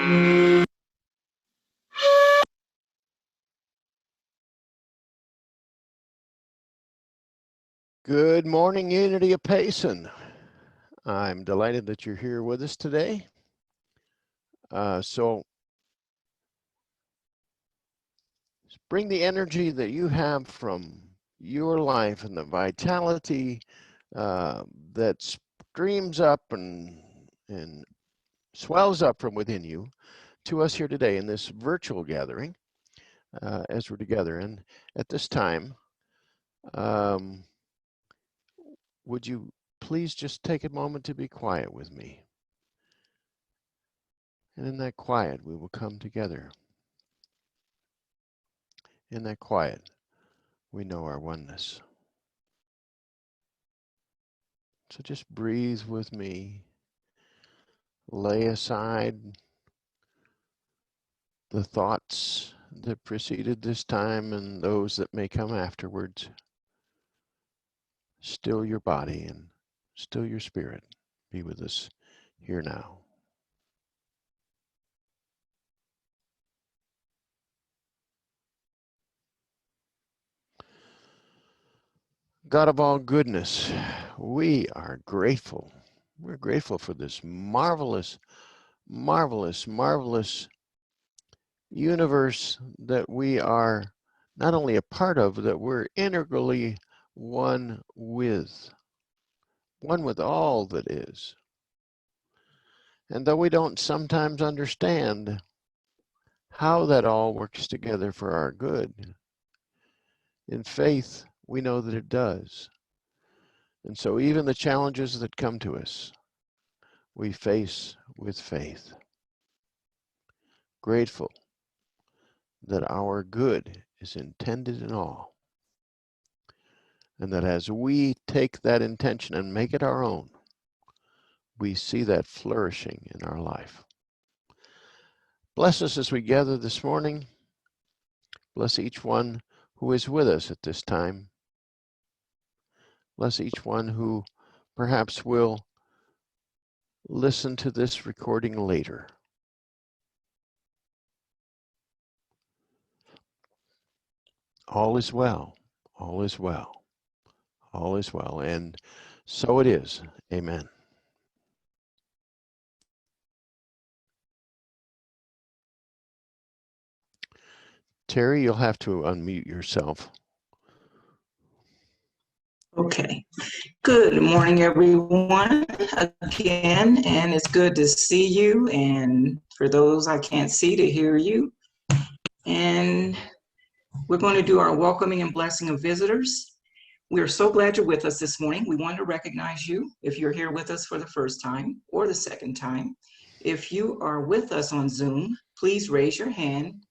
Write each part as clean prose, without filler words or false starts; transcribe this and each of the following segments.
Good morning, Unity of Payson. I'm delighted that you're here with us today. So bring the energy that you have from your life and the vitality that streams up and swells up from within you to us here today in this virtual gathering as we're together. And at this time, would you please just take a moment to be quiet with me? And in that quiet, we will come together. In that quiet, we know our oneness. So just breathe with me. Lay aside the thoughts that preceded this time and those that may come afterwards. Still your body and still your spirit. Be with us here now. God of all goodness, we are grateful. We're grateful for this marvelous, marvelous, marvelous universe that we are not only a part of, that we're integrally one with all that is. And though we don't sometimes understand how that all works together for our good, in faith, we know that it does. And so even the challenges that come to us, we face with faith. Grateful that our good is intended in all. And that as we take that intention and make it our own, we see that flourishing in our life. Bless us as we gather this morning. Bless each one who is with us at this time. Bless each one who perhaps will listen to this recording later. All is well, all is well, all is well, and so it is. Amen. Terry, you'll have to unmute yourself. Okay. Good morning, everyone, again, and it's good to see you, and for those I can't see, to hear you. And we're going to do our welcoming and blessing of visitors. We are so glad you're with us this morning. We want to recognize you if you're here with us for the first time or the second time. If you are with us on Zoom, please raise your hand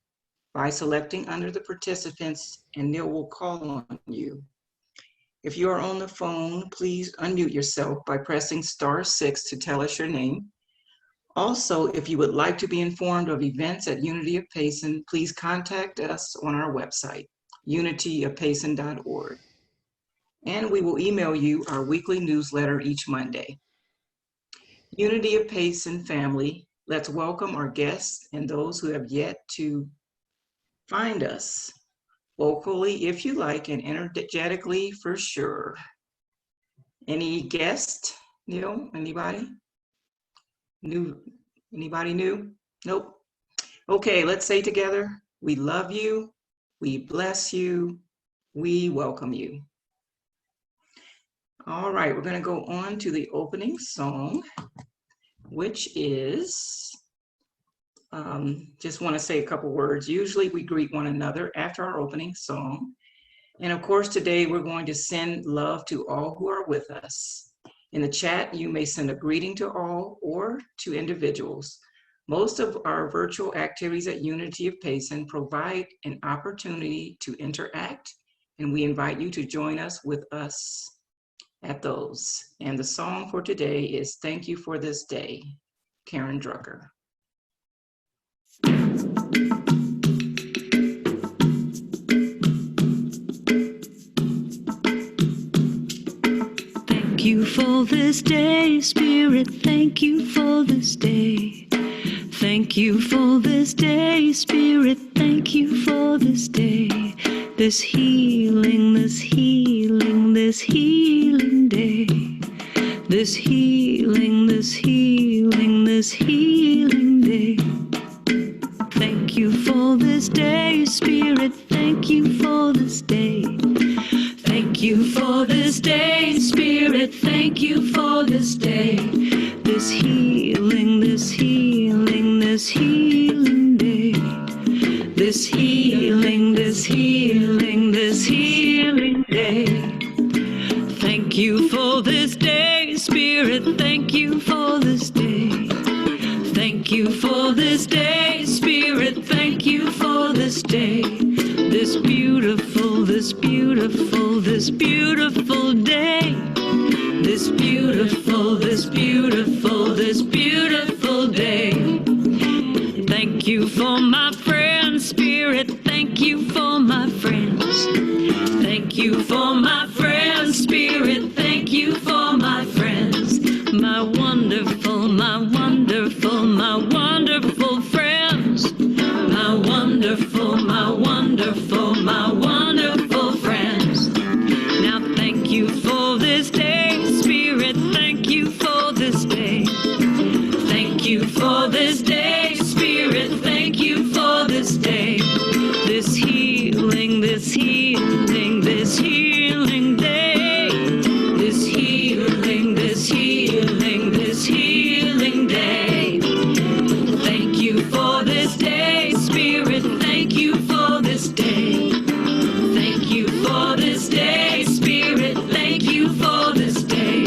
by selecting under the participants, and Neil will call on you. If you are on the phone, please unmute yourself by pressing *6 to tell us your name. Also, if you would like to be informed of events at Unity of Payson, please contact us on our website, unityofpayson.org. And we will email you our weekly newsletter each Monday. Unity of Payson family, let's welcome our guests and those who have yet to find us. Vocally, if you like, and energetically for sure. Any guests? Neil, anybody? Anybody new? Nope. Okay, let's say together, we love you, we bless you, we welcome you. All right, we're going to go on to the opening song, which is, just want to say a couple words. Usually we greet one another after our opening song. And of course, today we're going to send love to all who are with us. In the chat, you may send a greeting to all or to individuals. Most of our virtual activities at Unity of Payson provide an opportunity to interact, and we invite you to join us with us at those. And the song for today is Thank You for This Day, Karen Drucker. Thank you for this day, Spirit, thank you for this day. Thank you for this day, Spirit. Thank you for this day. This healing, this healing, this healing day. This healing, this healing, this healing day. Thank you for this day, Spirit. Thank you for this day. Thank you for this day, Spirit. Thank you for this day. This healing, this healing, this healing day. This healing, this healing, this healing day. Thank you for this day, Spirit. Thank you for this day. Thank you for this day, Spirit. Thank you for this day. This beautiful, this beautiful, this beautiful day. This beautiful, this beautiful, this beautiful day. Thank you for my friends, Spirit. Thank you for my friends. Thank you for my friends, Spirit. Thank you for my friends. My wonderful, my wonderful, my wonderful friends. My wonderful, my wonderful, my wonderful friends. Now thank you for this day, Spirit. Thank you for this day. Thank you for this day, Spirit. Thank you for this day. This healing, this healing, this healing day. This healing, this healing, this healing day. Thank you for this day, Spirit. Thank you for this day. Thank you for this day, Spirit. Thank you for this day.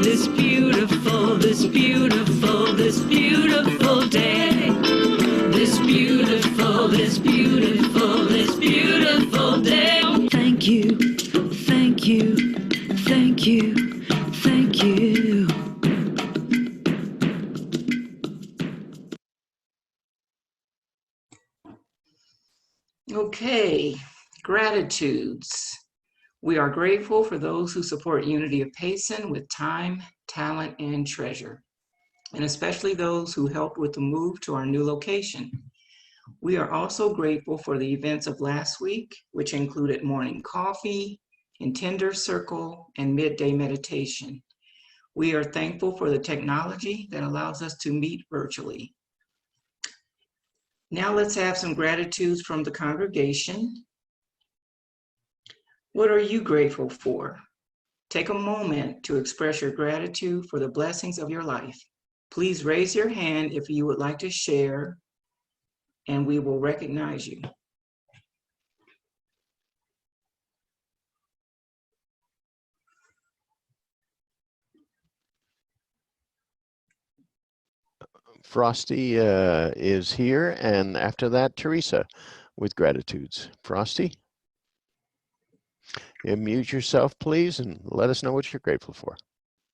This beautiful, this beautiful, this beautiful day. This beautiful, this beautiful, this beautiful day. Thank you, thank you, thank you, thank you. Okay, gratitudes. We are grateful for those who support Unity of Payson with time, talent, and treasure, and especially those who helped with the move to our new location. We are also grateful for the events of last week, which included morning coffee, Intender Circle, and midday meditation. We are thankful for the technology that allows us to meet virtually. Now let's have some gratitudes from the congregation. What are you grateful for? Take a moment to express your gratitude for the blessings of your life. Please raise your hand if you would like to share, and we will recognize you. Frosty is here, and after that, Teresa with gratitudes. Frosty, mute yourself, please, and let us know what you're grateful for.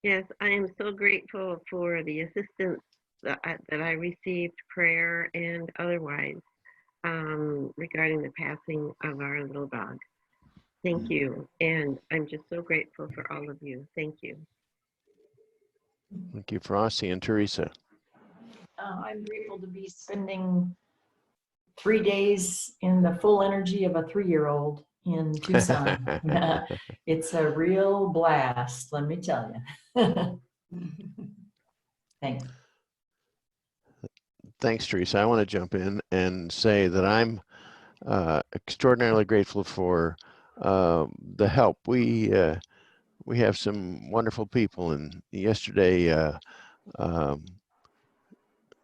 Yes, I am so grateful for the assistance that I received, prayer and otherwise, regarding the passing of our little dog. Thank you. And I'm just so grateful for all of you. Thank you. Thank you, Frosty. And Teresa. I'm grateful to be spending 3 days in the full energy of a 3-year-old in Tucson. It's a real blast, let me tell you. Thanks. Thanks, Teresa. I want to jump in and say that I'm extraordinarily grateful for the help. We have some wonderful people, and yesterday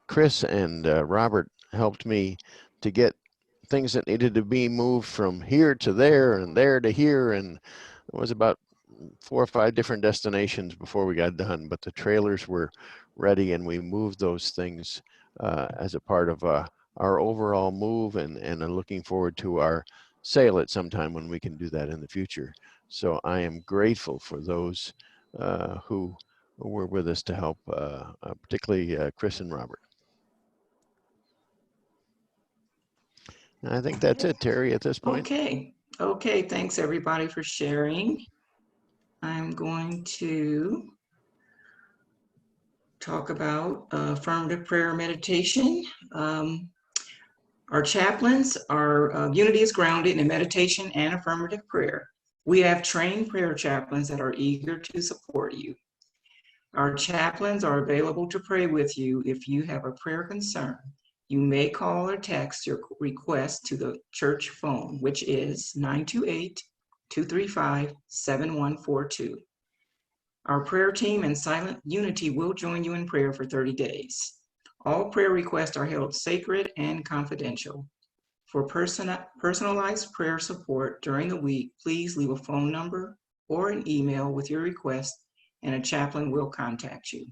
Chris and Robert helped me to get things that needed to be moved from here to there and there to here, and it was about 4 or 5 different destinations before we got done, but the trailers were ready and we moved those things as a part of our overall move, and are looking forward to our sale at some time when we can do that in the future. So I am grateful for those who were with us to help, particularly Chris and Robert. And I think that's it, Terry, at this point. Okay, thanks everybody for sharing. I'm going to talk about affirmative prayer meditation. Our chaplains, our unity is grounded in meditation and affirmative prayer. We have trained prayer chaplains that are eager to support you. Our chaplains are available to pray with you if you have a prayer concern. You may call or text your request to the church phone, which is 928-235-7142. Our prayer team and Silent Unity will join you in prayer for 30 days. All prayer requests are held sacred and confidential. For personalized prayer support during the week, please leave a phone number or an email with your request, and a chaplain will contact you.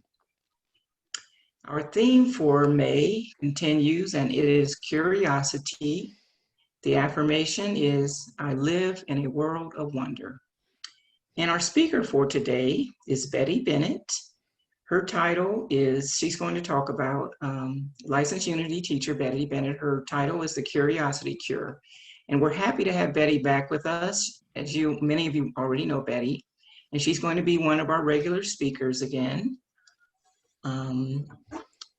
Our theme for May continues, and it is curiosity. The affirmation is, I live in a world of wonder. And our speaker for today is Betty Bennett. Her title is, she's going to talk about licensed Unity teacher Betty Bennett. Her title is The Curiosity Cure. And we're happy to have Betty back with us. As many of you already know Betty, and she's going to be one of our regular speakers again.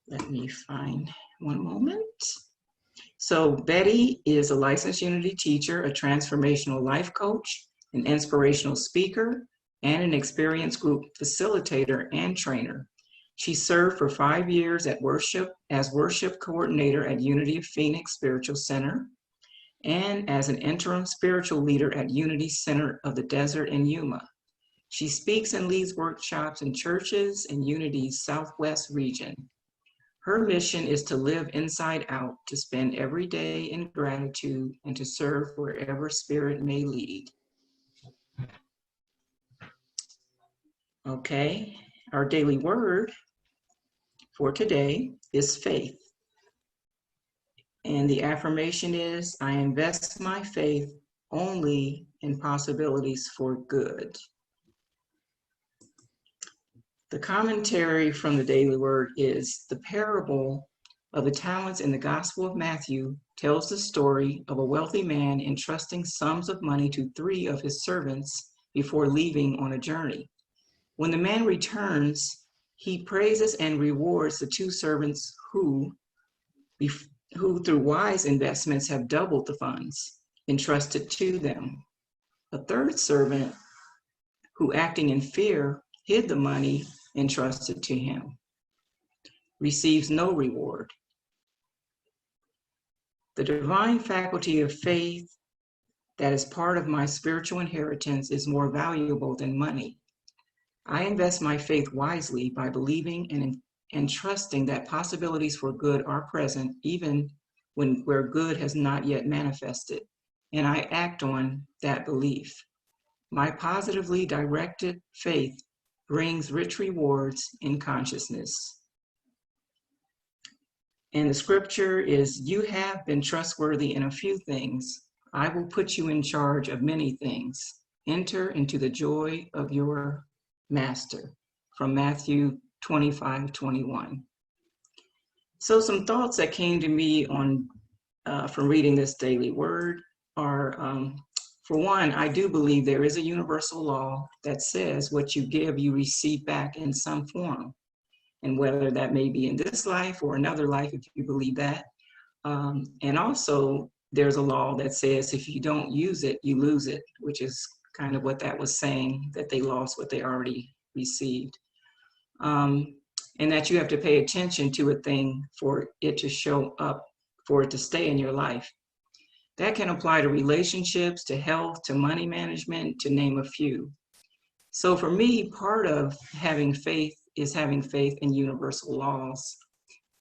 Let me find one moment. So Betty is a licensed Unity teacher, a transformational life coach, an inspirational speaker, and an experienced group facilitator and trainer. She served for 5 years as worship coordinator at Unity of Phoenix Spiritual Center and as an interim spiritual leader at Unity Center of the Desert in Yuma. She speaks and leads workshops in churches in Unity's Southwest region. Her mission is to live inside out, to spend every day in gratitude, and to serve wherever spirit may lead. Okay, our daily word for today is faith. And the affirmation is, I invest my faith only in possibilities for good. The commentary from the daily word is, the parable of the talents in the Gospel of Matthew tells the story of a wealthy man entrusting sums of money to 3 of his servants before leaving on a journey. When the man returns, he praises and rewards the 2 servants who through wise investments have doubled the funds entrusted to them. A 3rd servant who, acting in fear, hid the money entrusted to him, receives no reward. The divine faculty of faith that is part of my spiritual inheritance is more valuable than money. I invest my faith wisely by believing and trusting that possibilities for good are present, even where good has not yet manifested, and I act on that belief. My positively directed faith brings rich rewards in consciousness. And the scripture is, you have been trustworthy in a few things. I will put you in charge of many things. Enter into the joy of your master. From Matthew 25:21. So some thoughts that came to me from reading this daily word are, for one, I do believe there is a universal law that says what you give, you receive back in some form. And whether that may be in this life or another life, if you believe that. And also, there's a law that says if you don't use it, you lose it, which is kind of what that was saying, that they lost what they already received. And that you have to pay attention to a thing for it to show up, for it to stay in your life. That can apply to relationships, to health, to money management, to name a few. So for me, part of having faith is having faith in universal laws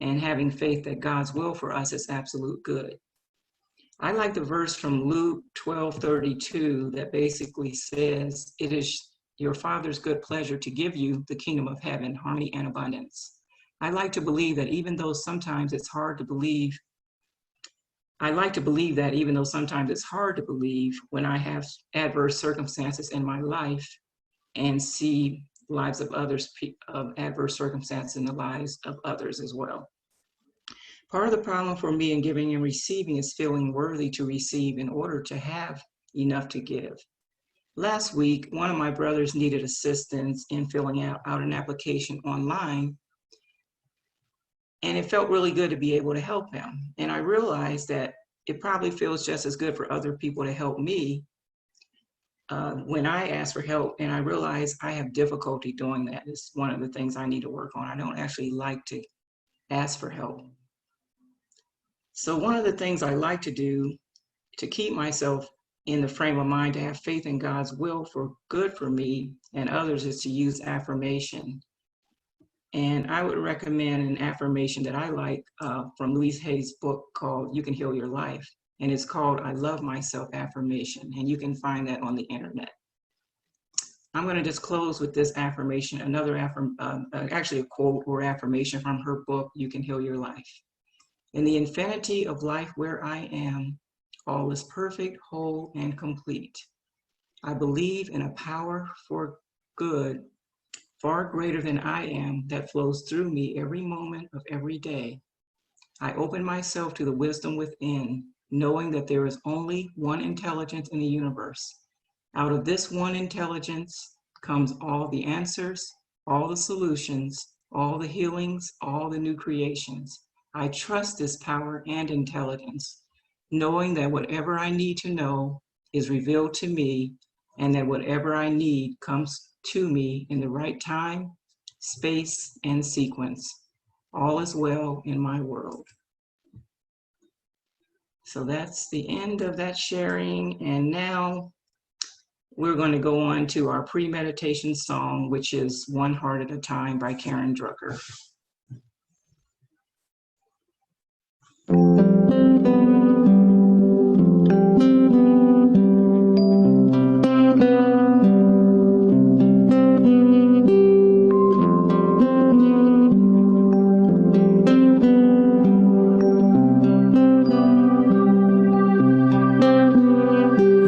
and having faith that God's will for us is absolute good. I like the verse from Luke 12:32 that basically says, it is your Father's good pleasure to give you the kingdom of heaven, harmony and abundance. I like to believe that even though sometimes it's hard to believe, when I have adverse circumstances in my life and see lives of others, of adverse circumstances in the lives of others as well. Part of the problem for me in giving and receiving is feeling worthy to receive in order to have enough to give. Last week, one of my brothers needed assistance in filling out an application online And it felt really good to be able to help him. And I realized that it probably feels just as good for other people to help me when I ask for help. And I realize I have difficulty doing that. It's one of the things I need to work on. I don't actually like to ask for help. So one of the things I like to do to keep myself in the frame of mind to have faith in God's will for good for me and others is to use affirmation. And I would recommend an affirmation that I like from Louise Hay's book called You Can Heal Your Life. And it's called I Love Myself Affirmation. And you can find that on the internet. I'm going to just close with this affirmation, actually a quote or affirmation from her book, You Can Heal Your Life. In the infinity of life where I am, all is perfect, whole, and complete. I believe in a power for good far greater than I am that flows through me every moment of every day. I open myself to the wisdom within, knowing that there is only one intelligence in the universe. Out of this one intelligence comes all the answers, all the solutions, all the healings, all the new creations. I trust this power and intelligence, knowing that whatever I need to know is revealed to me, and that whatever I need comes to me in the right time, space, and sequence. All is well in my world. So that's the end of that sharing. And now we're going to go on to our pre-meditation song, which is One Heart at a Time by Karen Drucker.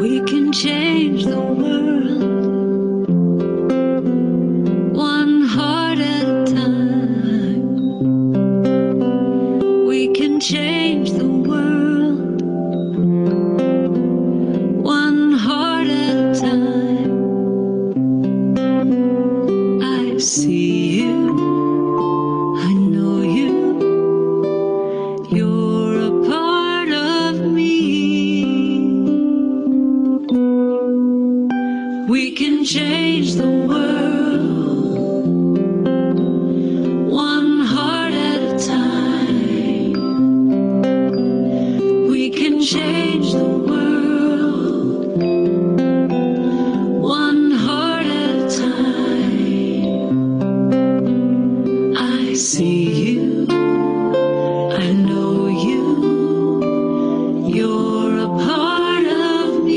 We can change the world one heart at a time. We can change the world one heart at a time. I see you, I know you, you're a part of me. We can change the world one heart at a time. We can change the world one heart at a time. I see you, I know you, you're a part of me.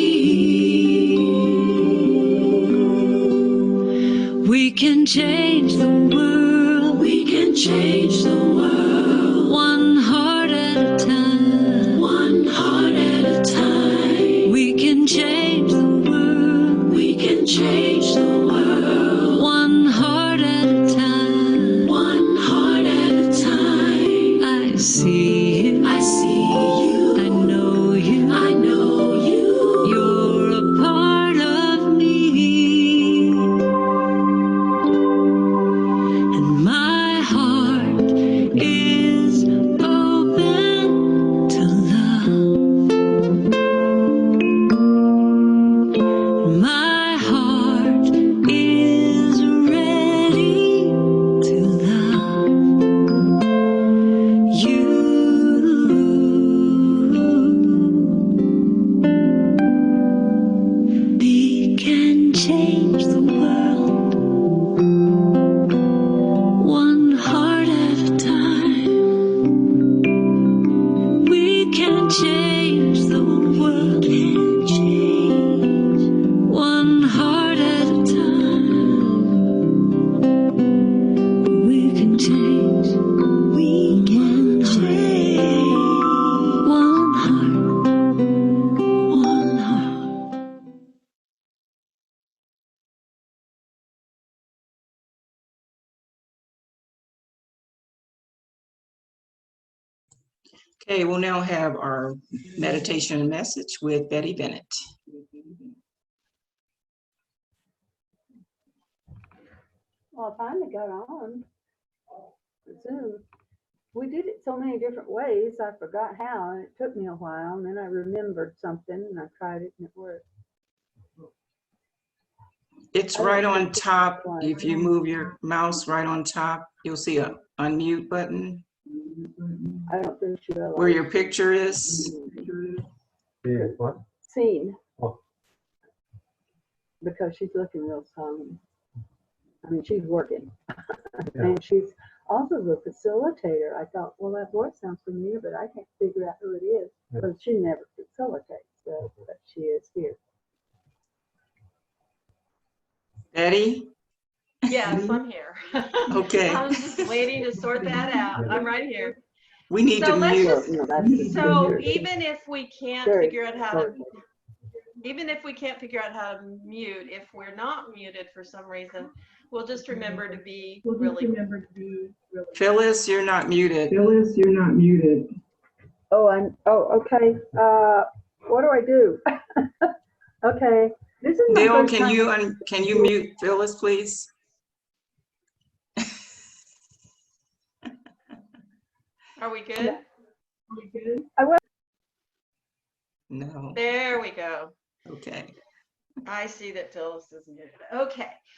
We can change the world. We can change the world. One heart at a time. One heart at a time. We can change the world. We can change the world. One heart at a time. One heart at a time. I see you. I see you. I know you. I know you. You're a part of me. And my heart is open to love. My heart is ready to love you. We can change the world one heart at a time. We can change the world. Can change one heart at a time. We can change. We can change one heart. One heart. Okay, we'll now have our meditation and message with Betty Bennett. Well, I finally got on Zoom. We do so many different ways. I forgot how, and it took me a while. And then I remembered something, and I tried it, and it worked. It's I don't right on think it's top. like- If you move your mouse right on top, you'll see a unmute button I don't think she realized. where your picture is. Yeah, what? Seen. Oh. Because she's looking real strong. I mean, she's working. Yeah. And she's also the facilitator. I thought, well, that voice sounds familiar, but I can't figure out who it is. Yeah. Because she never facilitates, so, but she is here. Betty? Yes, I'm here. Okay. I was just waiting to sort that out. I'm right here. We need So to let's mute. just- No, that's the So computer. even if we can't Very figure out how to, important. even if we can't figure out how to mute, if we're not muted for some reason, we'll just remember to be really. Phyllis, you're not muted. Oh, okay. What do I do? Okay. This is my Dale, first time. can you mute Phyllis, please? Are we good? No. There we go. Okay. I see that Phyllis is muted. Okay.